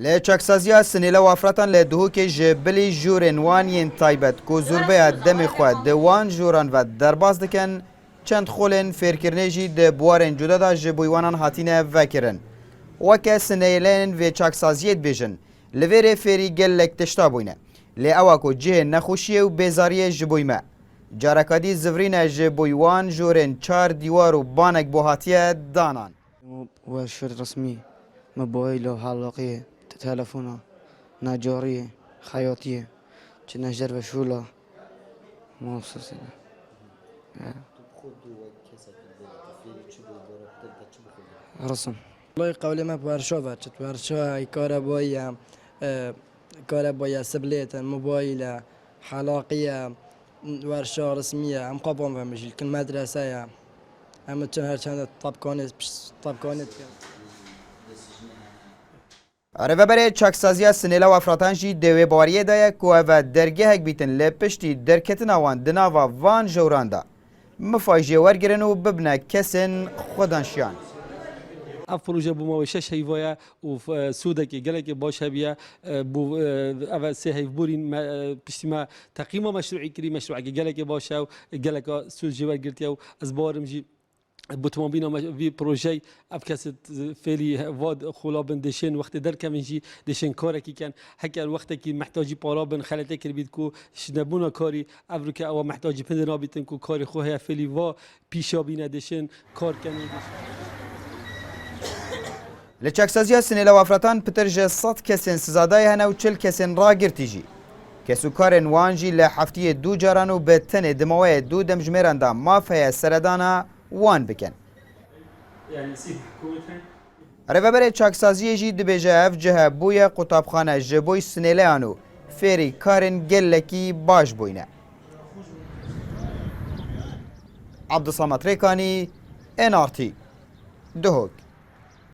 لی چکسازیا سنیلا وافراتان لی دهوک جبلی جورن وانین تایبت کو زوربه دمی خود دوان جوران و درباز دکن چند خولن فیرکرنیجی ده بوارن جدا دا جبویوانان هاتینه وکرن وکه سنیلین و چکسازیت بیجن لویر فیری گلک تشتا بوینه لی اواکو جه نخوشیه و بیزاریه جبویمه جارکادی زورین جبویوان جورن چار دیوار و بانک بوهاتیه دانان وشر رسمي موبايل حلاقية تلفونه نجارية خياطية نجار وشولا مخصوص رسم والله قولي ما بورشوفة ورشوها كهربائية سبليت موبايل حلاقية ورشة رسمية عم قابون فمش كل مدرسة هم كانت طبقانت عربه بره چکسازیا سنیلا و افراتان جی دوی باریه دایه که او درگه هک بیتن لپشتی درکتن آوان دناوا وان جوراندا مفاجه ورگرن و ببنه کسین خودانشیان اف پروژه بوما و شش هیویا و سودک گلک باش هبیا بو اول سه هیو بورین پشتیما تقییم مشروعی کری مشروع گلک باشه و گلک سود جوار گرتیا و از بارم جی بتوانبینا وی پروژه افکست فعلی واد خلابن دشن وقت در کمنجی دشن کاری کی کن هکر وقتی که محتاجی پارابن خلطه کر بید کو شنبونا کاری افریقا او محتاجی پندنا بیتن کو کاری خواه فعلی وا پیشا بینه دشن کار کنی لچکسازیا سنیلا و افراتان پترج 100 کسین سزادای هنو 40 کسین را گرتیجی کسو کارن وانجی لحفتی دو جارانو به تن دموه دو دمجمران دا مافیا سردانا وان بکن. عربه بره چاکسازی جی دبیجه اف جه بوی قطابخانه جبوی سنیلیانو فیری کارن گلکی باش بوینه. عبدالصمد ریکانی NRT دهوک